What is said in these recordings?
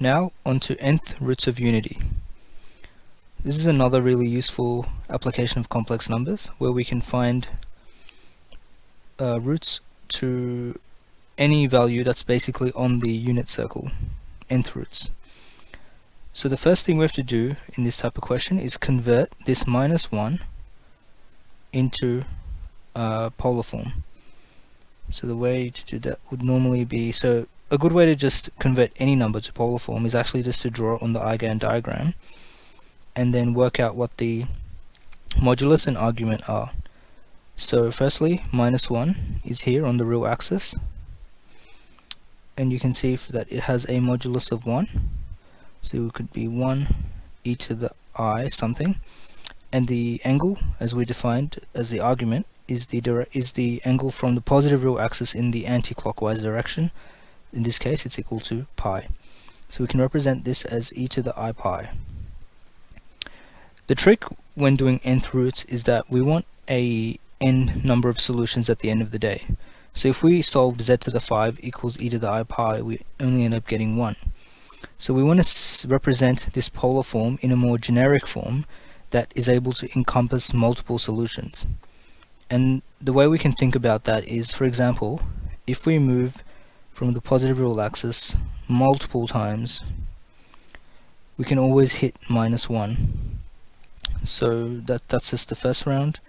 Now onto nth roots of unity. This is another really useful application of complex numbers where we can find roots to any value that's basically on the unit circle, nth roots. So the first thing we have to do in this type of question is convert this -1 into polar form. So the way to do that would normally be, so a good way to just convert any number to polar form is actually just to draw it on the Eigen diagram and then work out what the modulus and argument are. So firstly, -1 is here on the real axis, and you can see that it has a modulus of 1. So it could be 1 e to the I something, and the angle, as we defined as the argument, is the angle from the positive real axis in the anti-clockwise direction. In this case, it's equal to pi. So we can represent this as e to the I pi. The trick when doing nth roots is that we want a n number of solutions at the end of the day. So if we solved z to the 5 equals e to the I pi, we only end up getting 1. So we want to represent this polar form in a more generic form that is able to encompass multiple solutions. And the way we can think about that is, for example, if we move from the positive real axis multiple times, we can always hit -1. So that's just the first round,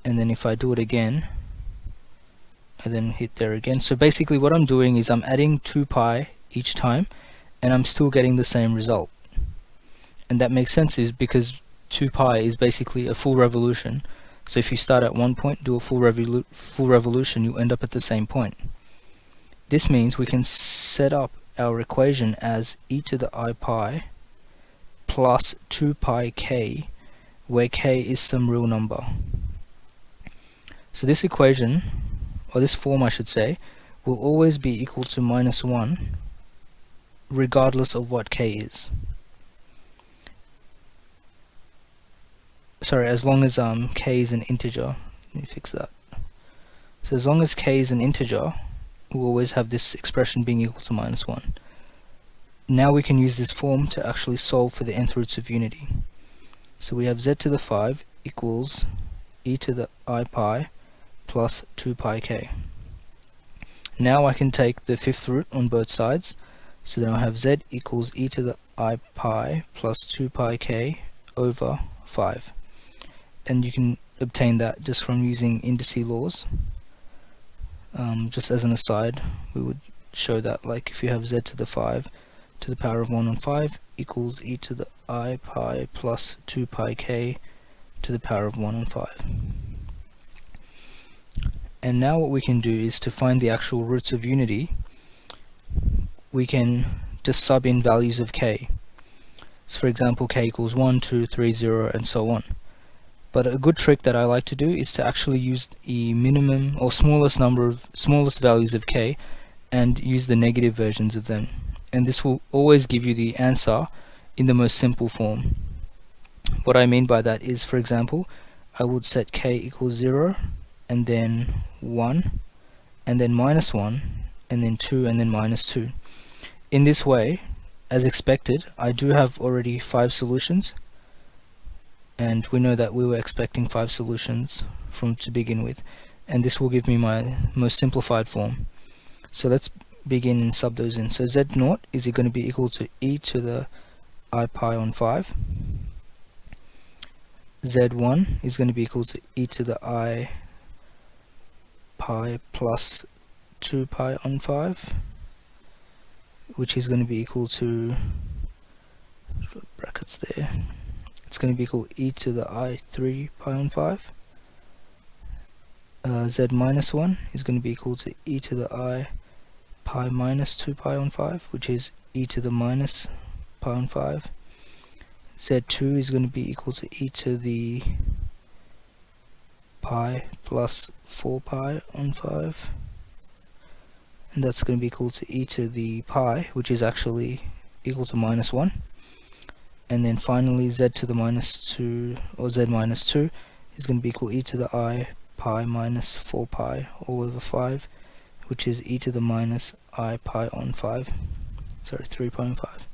and then if I do it again, I then hit there again. So basically what I'm doing is I'm adding 2 pi each time, and I'm still getting the same result. And that makes sense is because 2 pi is basically a full revolution. So if you start at one point, do a full revolution, you end up at the same point. This means we can set up our equation as e to the I pi plus 2 pi k, where k is some real number. So this equation, or this form I should say, will always be equal to -1 regardless of what k is. Sorry, as long as k is an integer. Let me fix that. So as long as k is an integer, we'll always have this expression being equal to -1. Now we can use this form to actually solve for the nth roots of unity. So we have z to the 5 equals e to the I pi plus 2 pi k. Now I can take the fifth root on both sides, so then I have z equals e to the I pi plus 2 pi k over 5. And you can obtain that just from using indices laws. Just as an aside, we would show that like if you have z to the 5 to the power of 1 on 5 equals e to the I pi plus 2 pi k to the power of 1 on 5. And now what we can do is to find the actual roots of unity, we can just sub in values of k. So for example, k equals 1, 2, 3, 0, and so on. But a good trick that I like to do is to actually use the minimum or smallest values of k and use the negative versions of them. And this will always give you the answer in the most simple form. What I mean by that is, for example, I would set k equals 0, and then 1, and then -1, and then 2, and then -2. In this way, as expected, I do have already 5 solutions, and we know that we were expecting 5 solutions from to begin with, and this will give me my most simplified form. So let's begin and sub those in. So z0 is going to be equal to e to the I pi on 5. z1 is going to be equal to e to the I pi plus 2 pi on 5, which is going to be equal to, brackets there, it's going to be equal to e to the I 3 pi on 5. Z minus 1 is going to be equal to e to the I pi minus 2 pi on 5, which is e to the minus pi on 5. Z2 is going to be equal to e to the pi plus 4 pi on 5, and that's going to be equal to e to the pi, which is actually equal to -1. And then finally z to the minus 2, or z minus 2, is going to be equal e to the I pi minus 4 pi all over 5, which is e to the minus I pi on 5, sorry, 3 pi on 5.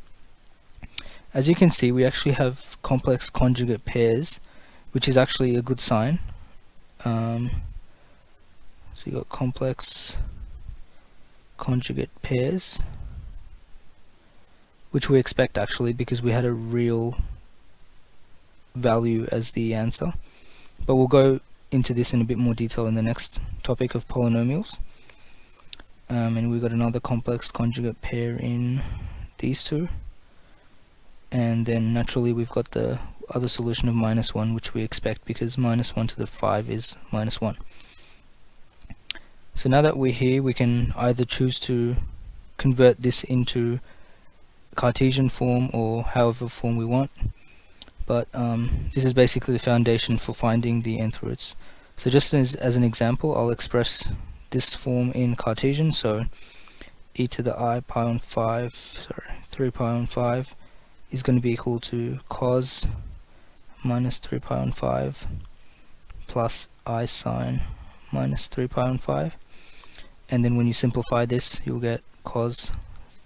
As you can see, we actually have complex conjugate pairs, which is actually a good sign. So you got complex conjugate pairs, which we expect actually because we had a real value as the answer. But we'll go into this in a bit more detail in the next topic of polynomials. And we've got another complex conjugate pair in these two. And then naturally we've got the other solution of -1, which we expect because -1 to the 5 is -1. So now that we're here, we can either choose to convert this into Cartesian form or however form we want. But this is basically the foundation for finding the nth roots. So just as an example, I'll express this form in Cartesian. So e to the I pi on 5, 3 pi on 5 is going to be equal to cos minus 3 pi on 5 plus I sine minus 3 pi on 5. And then when you simplify this, you'll get cos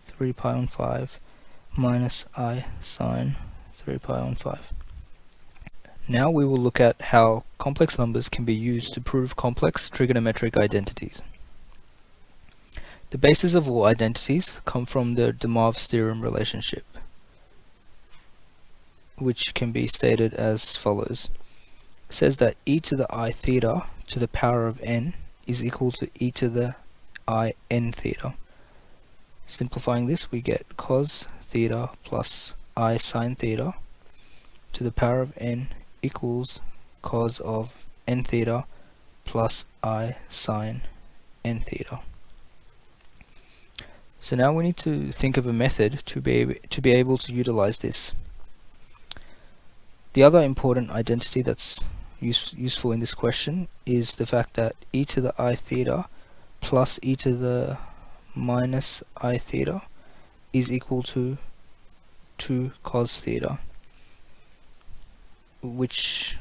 3 pi on 5 minus I sine 3 pi on 5. Now we will look at how complex numbers can be used to prove complex trigonometric identities. The basis of all identities come from the Binomial Theorem relationship, which can be stated as follows. It says that e to the I theta to the power of n is equal to e to the I n theta. Simplifying this, we get cos theta plus I sine theta to the power of n equals cos of n theta plus I sine n theta. So now we need to think of a method to be able to utilize this. The other important identity that's useful in this question is the fact that e to the I theta plus e to the minus I theta is equal to 2 cos theta, which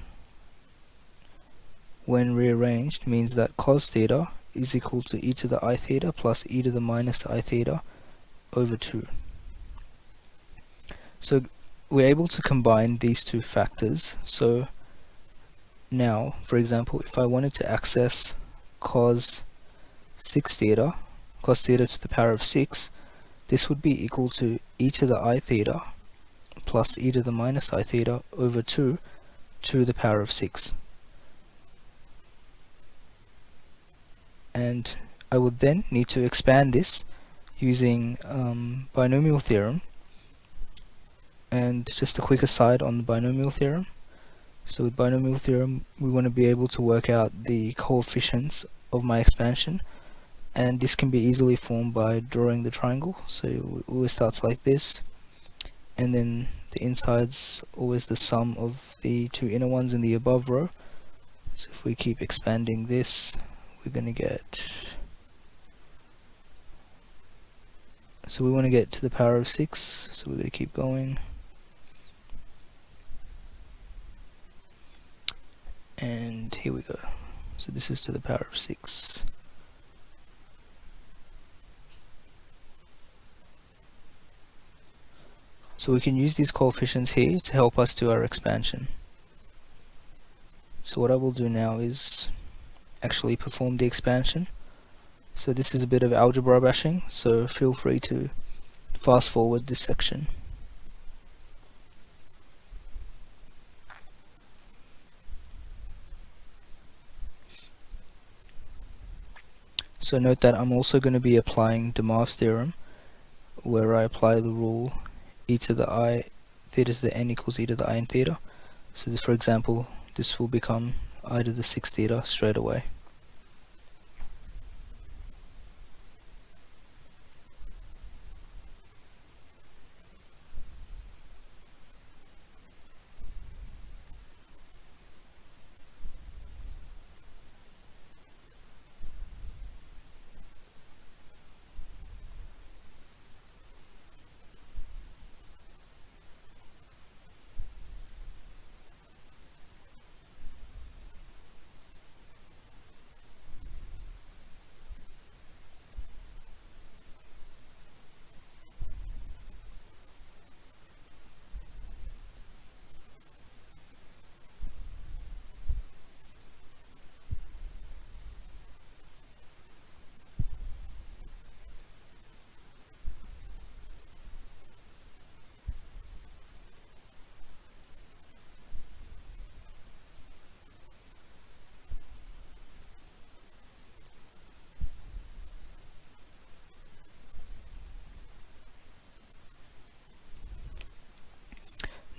when rearranged means that cos theta is equal to e to the I theta plus e to the minus I theta over 2. So we're able to combine these two factors. So now, for example, if I wanted to access cos 6 theta, cos theta to the power of 6, this would be equal to e to the I theta plus e to the minus I theta over 2 to the power of 6. And I would then need to expand this using Binomial Theorem. And just a quick aside on the Binomial Theorem. So with Binomial Theorem, we want to be able to work out the coefficients of my expansion, and this can be easily formed by drawing the triangle. So it always starts like this, and then the inside's always the sum of the two inner ones in the above row. So if we keep expanding this, we're going to get, so we want to get to the power of 6, so we're going to keep going. And here we go. So this is to the power of 6. So we can use these coefficients here to help us do our expansion. So what I will do now is actually perform the expansion. So this is a bit of algebra bashing, so feel free to fast forward this section. So note that I'm also going to be applying Binomial Theorem, where I apply the rule e to the I theta to the n equals e to the I n theta. So this, for example, this will become I to the 6 theta straight away.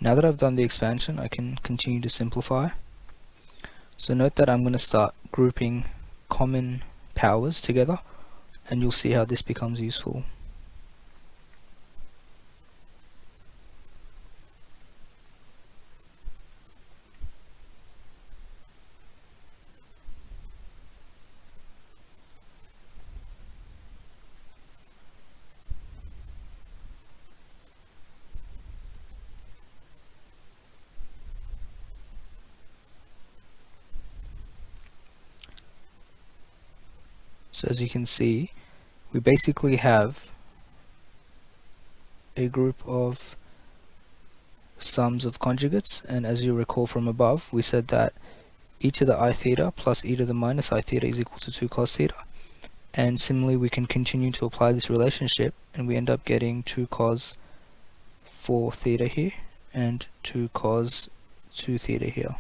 Now that I've done the expansion, I can continue to simplify. So note that I'm going to start grouping common powers together, and you'll see how this becomes useful. So as you can see, we basically have a group of sums of conjugates, and as you recall from above, we said that e to the I theta plus e to the minus I theta is equal to 2 cos theta. And similarly, we can continue to apply this relationship, and we end up getting 2 cos 4 theta here and 2 cos 2 theta here.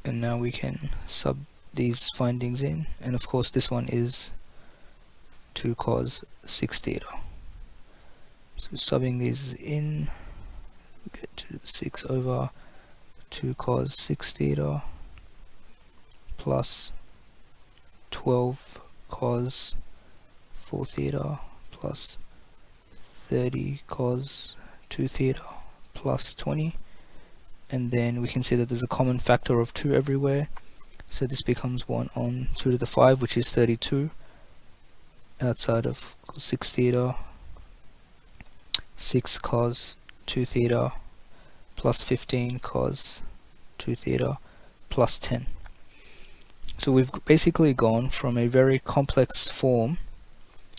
And now we can sub these findings in, and of course this one is 2 cos 6 theta. So subbing these in, we get to 6 over 2 cos 6 theta plus 12 cos 4 theta plus 30 cos 2 theta plus 20, and then we can see that there's a common factor of 2 everywhere, so this becomes 1 on 2 to the 5, which is 32 outside of 6 theta, 6 cos 2 theta plus 15 cos 2 theta plus 10. So we've basically gone from a very complex form,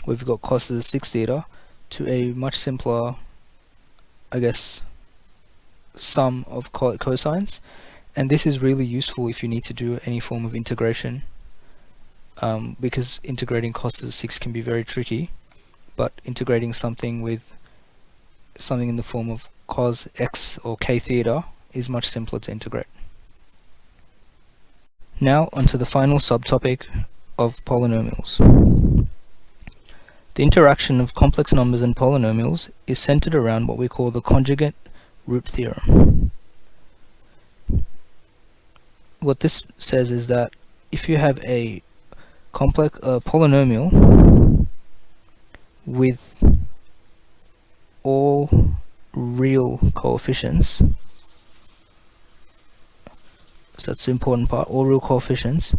we've got cos to the 6 theta, to a much simpler, I guess, sum of cosines. And this is really useful if you need to do any form of integration, because integrating cos to the 6 can be very tricky, but integrating something with something in the form of cos x or k theta is much simpler to integrate. Now onto the final subtopic of polynomials. The interaction of complex numbers and polynomials is centered around what we call the conjugate root theorem. What this says is that if you have a complex polynomial with all real coefficients, so that's the important part, all real coefficients,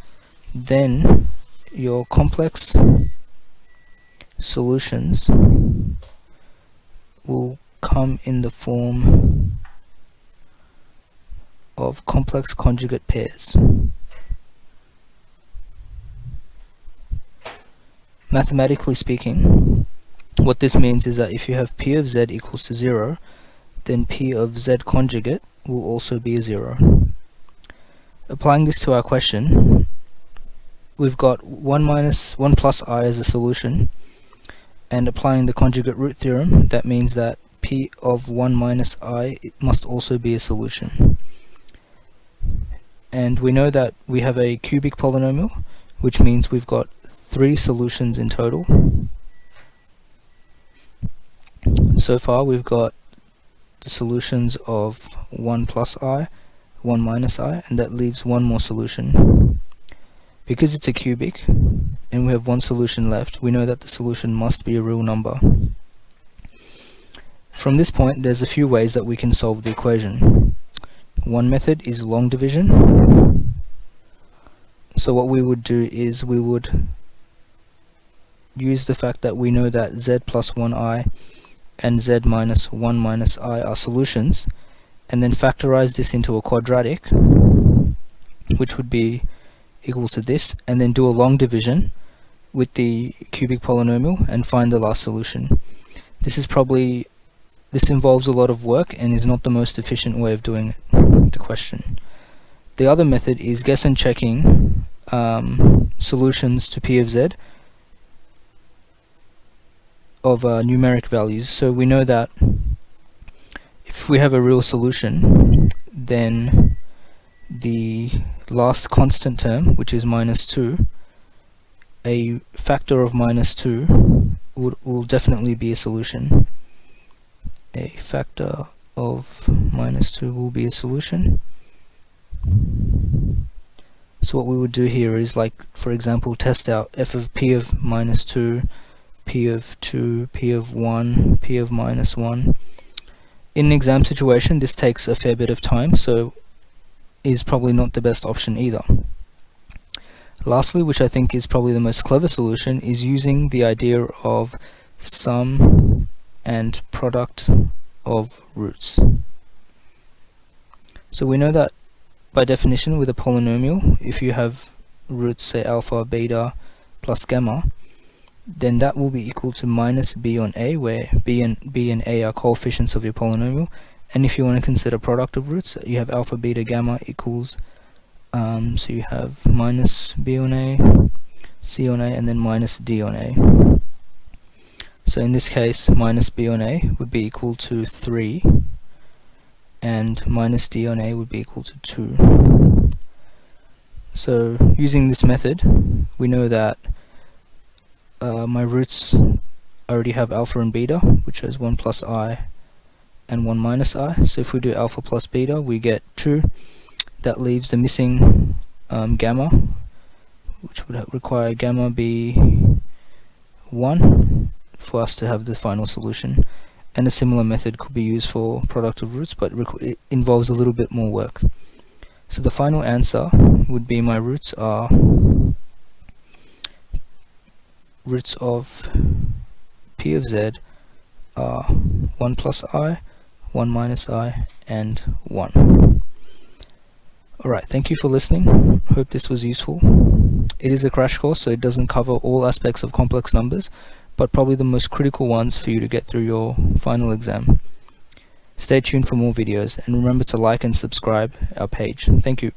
then your complex solutions will come in the form of complex conjugate pairs. Mathematically speaking, what this means is that if you have p of z equals to 0, then p of z conjugate will also be a 0. Applying this to our question, we've got 1 plus I as a solution, and applying the conjugate root theorem, that means that p of 1 minus I must also be a solution. And we know that we have a cubic polynomial, which means we've got 3 solutions in total. So far we've got the solutions of 1 plus I, 1 minus I, and that leaves one more solution. Because it's a cubic and we have one solution left, we know that the solution must be a real number. From this point, there's a few ways that we can solve the equation. One method is long division. So what we would do is we would use the fact that we know that z plus 1i and z minus 1 minus I are solutions, and then factorize this into a quadratic, which would be equal to this, and then do a long division with the cubic polynomial and find the last solution. This involves a lot of work and is not the most efficient way of doing the question. The other method is guess and checking solutions to p of z of numeric values. So we know that if we have a real solution, then the last constant term, which is minus 2, a factor of minus 2 will definitely be a solution. a factor of minus 2 will be a solution. So what we would do here is, like, for example, test out f of p of minus 2, p of 2, p of 1, p of minus 1. In an exam situation, this takes a fair bit of time, so is probably not the best option either. Lastly, which I think is probably the most clever solution, is using the idea of sum and product of roots. So we know that by definition with a polynomial, if you have roots, say alpha, beta plus gamma, then that will be equal to minus b on a, where b and a are coefficients of your polynomial. And if you want to consider product of roots, you have alpha, beta, gamma equals, so you have minus b on a, c on a, and then minus d on a. So in this case, minus b on a would be equal to 3, and minus d on a would be equal to 2. So using this method, we know that my roots already have alpha and beta, which is 1 plus I and 1 minus I. So if we do alpha plus beta, we get 2. That leaves the missing gamma, which would require gamma be 1 for us to have the final solution. And a similar method could be used for product of roots, but it involves a little bit more work. So the final answer would be my roots are roots of p of z are 1 plus I, 1 minus I, and 1. Alright, thank you for listening. Hope this was useful. It is a crash course, so it doesn't cover all aspects of complex numbers, but probably the most critical ones for you to get through your final exam. Stay tuned for more videos, and remember to like and subscribe our page. Thank you.